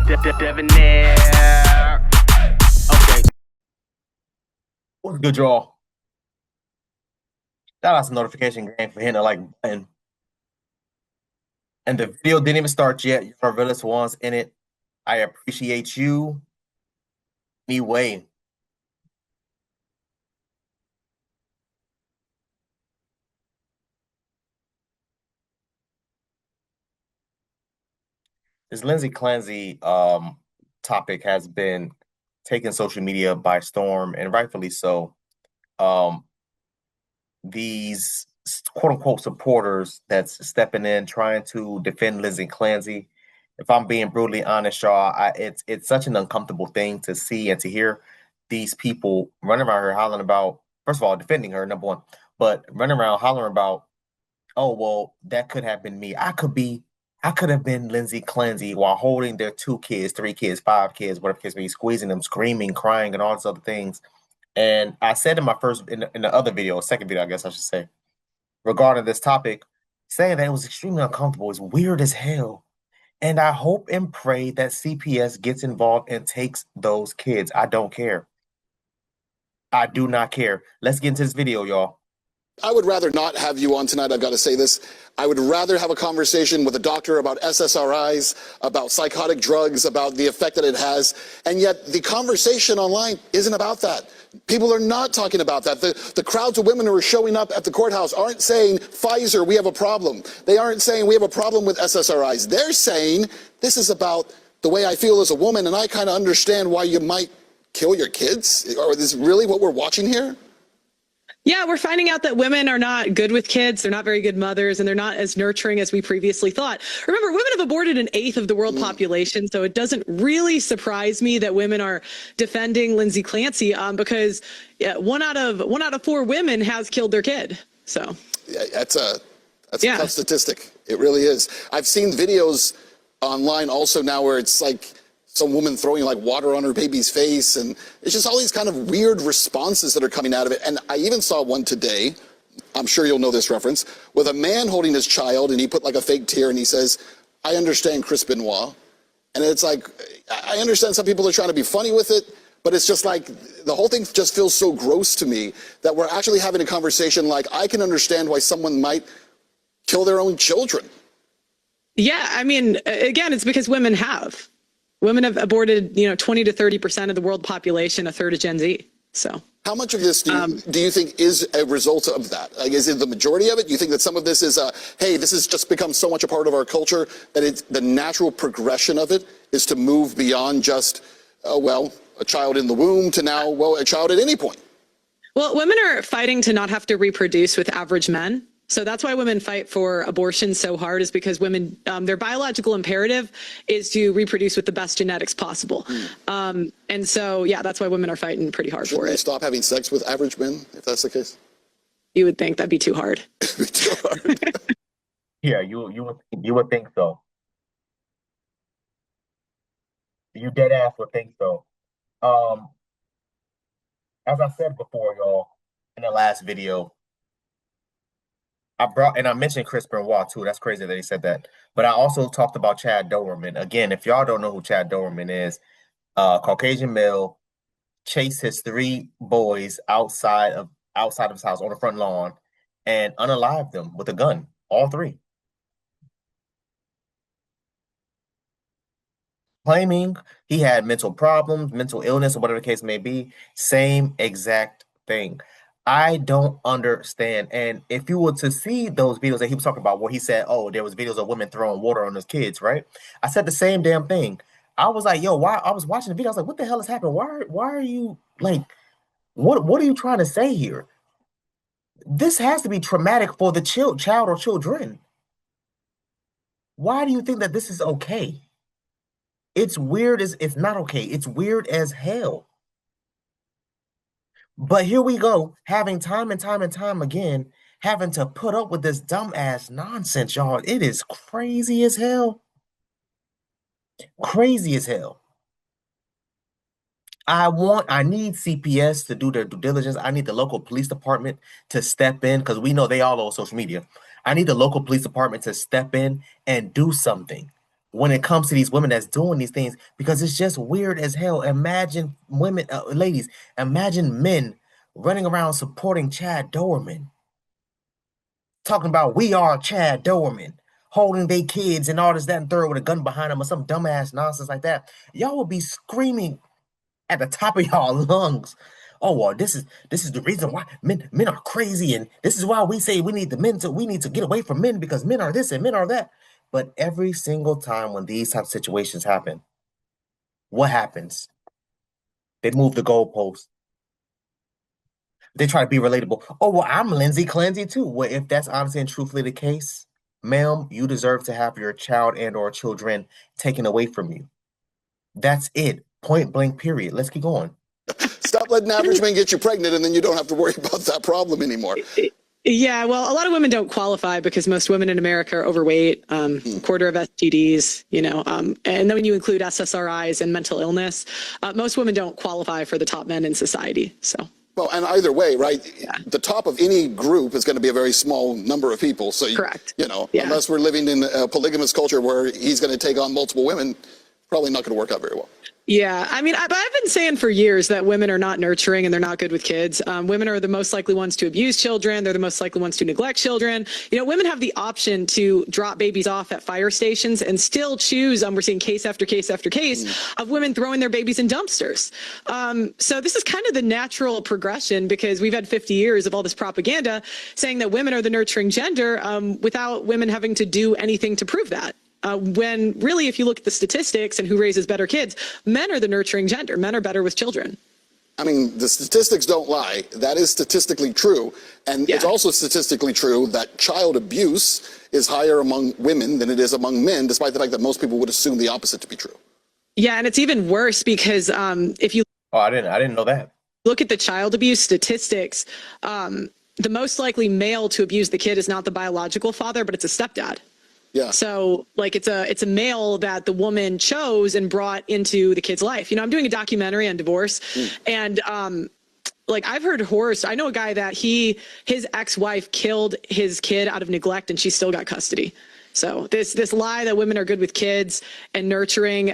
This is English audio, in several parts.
Debonair. Okay. What's good, y'all? Shout out to notification game for hitting the like button. And the video didn't even start yet. You're the realest ones in it. I appreciate you. Anyway, this Lindsay Clancy topic has been taking social media by storm, and rightfully so. Um, these quote unquote supporters that's stepping in trying to defend Lindsay Clancy. If I'm being brutally honest, y'all, it's such an uncomfortable thing to see and to hear these people running around here hollering about, first of all, defending her, number one, but running around hollering about, oh well, that could have been me. I could have been Lindsay Clancy while holding their 2 kids, 3 kids, 5 kids, whatever case may be, squeezing them, screaming, crying, and all these other things. And I said in my in the other video, second video, I guess I should say, regarding this topic, saying that it was extremely uncomfortable. It's weird as hell. And I hope and pray that CPS gets involved and takes those kids. I don't care. I do not care. Let's get into this video, y'all. I would rather not have you on tonight. I've got to say this. I would rather have a conversation with a doctor about SSRIs, about psychotic drugs, about the effect that it has. And yet the conversation online isn't about that. People are not talking about that. The crowds of women who are showing up at the courthouse aren't saying, Pfizer, we have a problem. They aren't saying we have a problem with SSRIs. They're saying this is about the way I feel as a woman, and I kind of understand why you might kill your kids. Or is this really what we're watching here? Yeah, we're finding out that women are not good with kids. They're not very good mothers, and they're not as nurturing as we previously thought. Remember, women have aborted 1/8 of the world population, so it doesn't really surprise me that women are defending Lindsay Clancy because one out of 4 women has killed their kid. So yeah, that's a tough statistic. It really is. I've seen videos online also now where it's like some woman throwing like water on her baby's face, and it's just all these kind of weird responses that are coming out of it. And I even saw one today, I'm sure you'll know this reference, with a man holding his child, and he put like a fake tear, and he says, I understand Chris Benoit. And it's like, I understand some people are trying to be funny with it, but it's just like, the whole thing just feels so gross to me that we're actually having a conversation like, I can understand why someone might kill their own children. Yeah, I mean, again, it's because women have. Women have aborted, 20 to 30% of the world population, a third of Gen Z. So how much of this do you think is a result of that? Like, is it the majority of it? Do you think that some of this is, hey, this has just become so much a part of our culture that it's the natural progression of it is to move beyond just, a child in the womb to now, a child at any point? Well, women are fighting to not have to reproduce with average men. So that's why women fight for abortion so hard, is because women, their biological imperative is to reproduce with the best genetics possible. And so, yeah, that's why women are fighting pretty hard for it. Stop having sex with average men, if that's the case? You would think that'd be too hard. Too hard. Yeah, you would think so. You dead ass would think so. As I said before, y'all, in the last video, I mentioned Chris Benoit too. That's crazy that he said that. But I also talked about Chad Doberman. Again, if y'all don't know who Chad Doberman is, Caucasian male, chased his 3 boys outside of his house on the front lawn and unalived them with a gun. All 3. Claiming he had mental problems, mental illness, or whatever the case may be. Same exact thing. I don't understand. And if you were to see those videos that he was talking about, where he said, oh, there was videos of women throwing water on his kids, right? I said the same damn thing. I was like, yo, why? I was watching the video. I was like, what the hell is happening? Why are you like, what are you trying to say here? This has to be traumatic for the child or children. Why do you think that this is okay? It's weird as it's not okay. It's weird as hell. But here we go, having time and time and time again, having to put up with this dumbass nonsense, y'all. It is crazy as hell. Crazy as hell. I need CPS to do their due diligence. I need the local police department to step in, because we know they all over social media. I need the local police department to step in and do something. when it comes to these women that's doing these things, because it's just weird as hell. Imagine women, ladies, imagine men running around supporting Chad Dowerman, talking about we are Chad Dowerman, holding their kids and all this, that, and third with a gun behind them or some dumbass nonsense like that. Y'all would be screaming at the top of y'all lungs. Oh well, this is the reason why men are crazy, and this is why we say we need to get away from men because men are this and men are that. But every single time when these type of situations happen, what happens? They move the goalpost. They try to be relatable. Oh well, I'm Lindsay Clancy too. Well, if that's honestly and truthfully the case, ma'am, you deserve to have your child and or children taken away from you. That's it. Point blank. Period. Let's keep going. Stop letting average men get you pregnant, and then you don't have to worry about that problem anymore. Yeah, well, a lot of women don't qualify because most women in America are overweight, a quarter of STDs, and then when you include SSRIs and mental illness, most women don't qualify for the top men in society. So. Well, and either way, right? Yeah. The top of any group is going to be a very small number of people. So, correct. Unless we're living in a polygamous culture where he's going to take on multiple women, probably not going to work out very well. Yeah, I mean, I've been saying for years that women are not nurturing and they're not good with kids. Women are the most likely ones to abuse children. They're the most likely ones to neglect children. Women have the option to drop babies off at fire stations and still choose. We're seeing case after case after case of women throwing their babies in dumpsters. So this is kind of the natural progression because we've had 50 years of all this propaganda saying that women are the nurturing gender without women having to do anything to prove that. When really, if you look at the statistics and who raises better kids, men are the nurturing gender. Men are better with children. I mean, the statistics don't lie. That is statistically true. And it's also statistically true that child abuse is higher among women than it is among men, despite the fact that most people would assume the opposite to be true. Yeah, and it's even worse because if you I didn't know that. Look at the child abuse statistics, the most likely male to abuse the kid is not the biological father, but it's a stepdad. Yeah. So like it's a male that the woman chose and brought into the kid's life. I'm doing a documentary on divorce and like I've heard horror. I know a guy that his ex-wife killed his kid out of neglect and she still got custody. So this lie that women are good with kids and nurturing,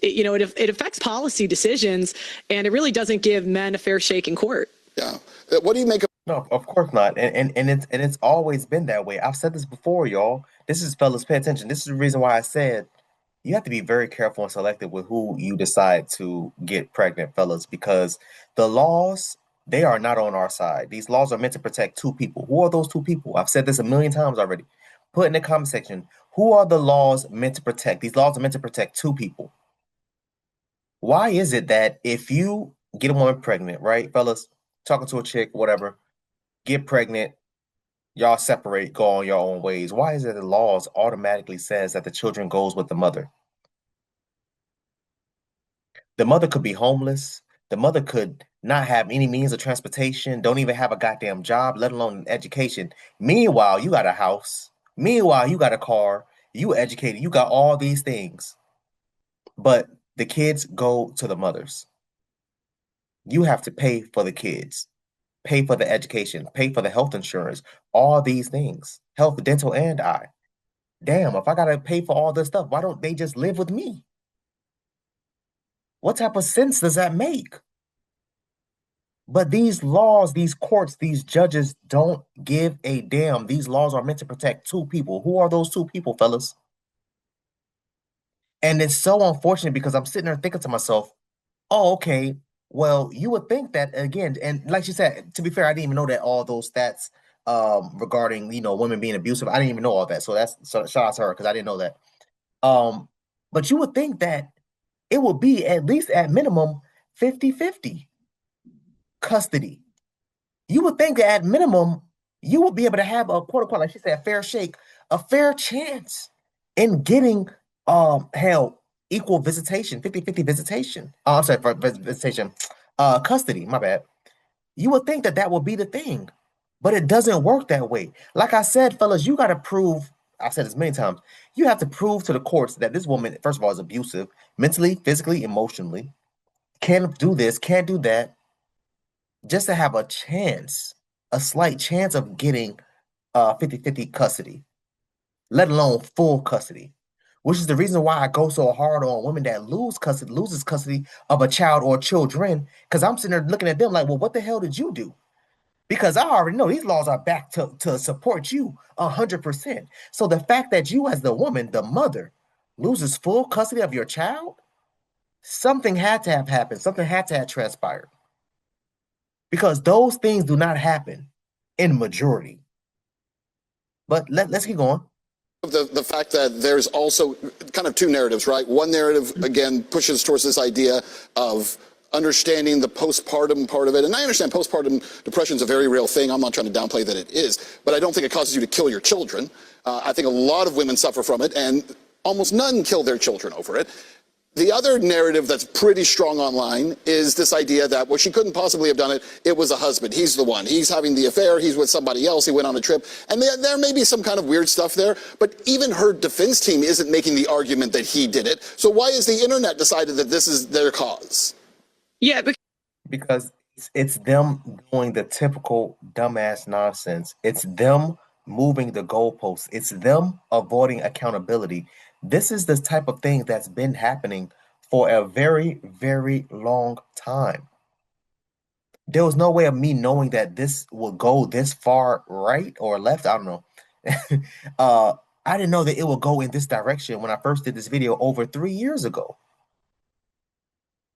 it affects policy decisions and it really doesn't give men a fair shake in court. Yeah. What do you make of? No, of course not. And it's always been that way. I've said this before, y'all. This is, fellas, pay attention. This is the reason why I said you have to be very careful and selective with who you decide to get pregnant, fellas, because the laws, they are not on our side. These laws are meant to protect two people. Who are those two people? I've said this a million times already. Put in the comment section, who are the laws meant to protect? These laws are meant to protect two people. Why is it that if you get a woman pregnant, right, fellas, talking to a chick, whatever, get pregnant, y'all separate, go on your own ways. Why is it the laws automatically says that the children goes with the mother? The mother could be homeless. The mother could not have any means of transportation, don't even have a goddamn job, let alone an education. Meanwhile, you got a house. Meanwhile, you got a car. You educated. You got all these things. But the kids go to the mothers. You have to pay for the kids. Pay for the education, pay for the health insurance, all these things, health, dental, and eye. Damn, if I gotta pay for all this stuff, why don't they just live with me? What type of sense does that make? But these laws, these courts, these judges don't give a damn. These laws are meant to protect two people. Who are those two people, fellas? And it's so unfortunate because I'm sitting there thinking to myself, oh, okay, well, you would think that again, and like you said, to be fair, I didn't even know that all those stats regarding women being abusive. I didn't even know all that. So shout out to her because I didn't know that. But you would think that it would be at least at minimum 50-50 custody. You would think that at minimum you would be able to have a quote unquote, like she said, a fair shake, a fair chance in getting hell. Equal visitation, 50-50 visitation. Oh, I'm sorry, for visitation. Custody, my bad. You would think that would be the thing, but it doesn't work that way. Like I said, fellas, you got to prove, I've said this many times, you have to prove to the courts that this woman, first of all, is abusive, mentally, physically, emotionally, can't do this, can't do that, just to have a chance, a slight chance of getting 50-50 custody, let alone full custody. which is the reason why I go so hard on women that loses custody of a child or children, because I'm sitting there looking at them like, well, what the hell did you do? Because I already know these laws are back to support you 100%. So the fact that you as the woman, the mother, loses full custody of your child, something had to have happened. Something had to have transpired. Because those things do not happen in majority. But let's keep going. The fact that there's also kind of two narratives, right? One narrative, again, pushes towards this idea of understanding the postpartum part of it. And I understand postpartum depression is a very real thing. I'm not trying to downplay that it is, but I don't think it causes you to kill your children. I think a lot of women suffer from it, and almost none kill their children over it. The other narrative that's pretty strong online is this idea that, well, she couldn't possibly have done it. It was a husband. He's the one. He's having the affair. He's with somebody else. He went on a trip. And there may be some kind of weird stuff there. But even her defense team isn't making the argument that he did it. So why has the internet decided that this is their cause? Yeah, because it's them doing the typical dumbass nonsense. It's them moving the goalposts. It's them avoiding accountability. This is the type of thing that's been happening for a very, very long time. There was no way of me knowing that this would go this far right or left. I don't know. I didn't know that it would go in this direction when I first did this video over 3 years ago.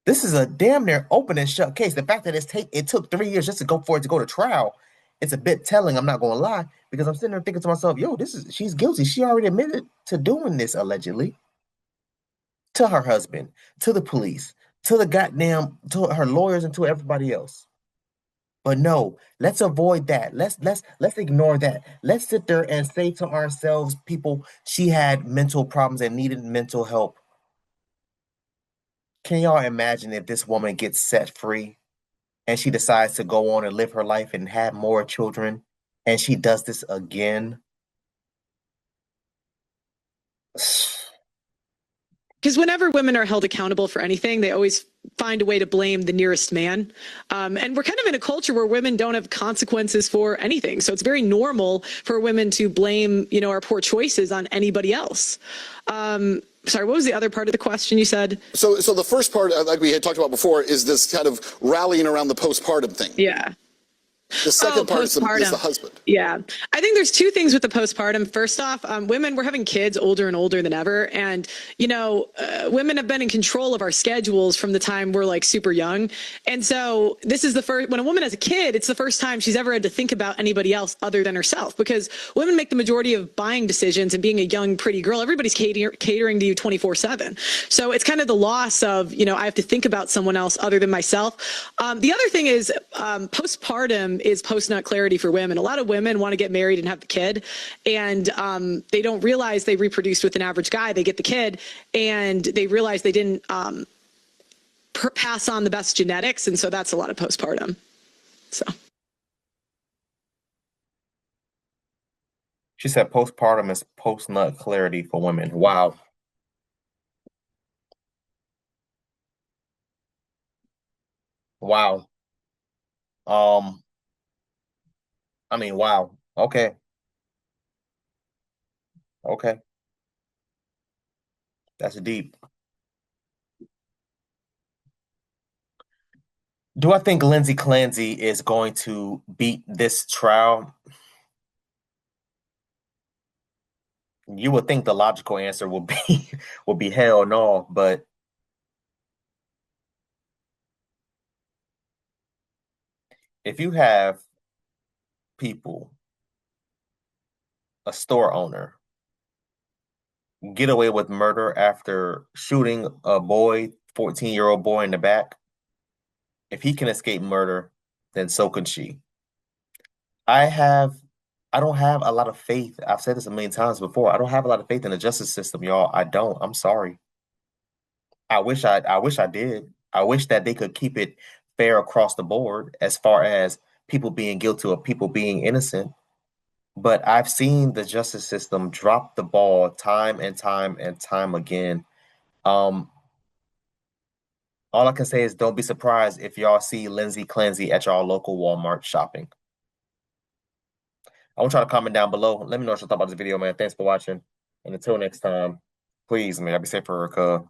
This is a damn near open and shut case. The fact that it took 3 years just to go to trial, it's a bit telling, I'm not gonna lie, because I'm sitting there thinking to myself, yo, she's guilty. She already admitted to doing this allegedly. To her husband, to the police, to her lawyers, and to everybody else. But no, let's avoid that. Let's ignore that. Let's sit there and say to ourselves, people, she had mental problems and needed mental help. Can y'all imagine if this woman gets set free and she decides to go on and live her life and have more children, and she does this again? Because whenever women are held accountable for anything, they always find a way to blame the nearest man. And we're kind of in a culture where women don't have consequences for anything. So it's very normal for women to blame, our poor choices on anybody else. Sorry, what was the other part of the question you said? So the first part, like we had talked about before, is this kind of rallying around the postpartum thing. Yeah. The second part is the husband. Yeah. I think there's two things with the postpartum. First off, women, we're having kids older and older than ever. And, women have been in control of our schedules from the time we're like super young. And so this is when a woman has a kid, it's the first time she's ever had to think about anybody else other than herself, because women make the majority of buying decisions, and being a young, pretty girl, everybody's catering to you 24/7. So it's kind of the loss of, I have to think about someone else other than myself. The other thing is postpartum is post-nut clarity for women. A lot of women want to get married and have the kid, and they don't realize they reproduced with an average guy. They get the kid, and they realize they didn't pass on the best genetics, and so that's a lot of postpartum. So she said postpartum is post-nut clarity for women. Wow. Wow. I mean, wow. Okay. Okay. That's deep. Do I think Lindsay Clancy is going to beat this trial? You would think the logical answer would be hell no, but if you have people, a store owner, get away with murder after shooting a 14-year-old boy in the back, if he can escape murder, then so can she. I don't have a lot of faith. I've said this a million times before. I don't have a lot of faith in the justice system, y'all. I don't. I'm sorry. I wish I did. I wish that they could keep it fair across the board as far as people being guilty or people being innocent. But I've seen the justice system drop the ball time and time and time again. All I can say is don't be surprised if y'all see Lindsay Clancy at y'all local Walmart shopping. I want y'all to comment down below. Let me know what you thought about this video, man. Thanks for watching. And until next time, Please, man, I'll be safe for her.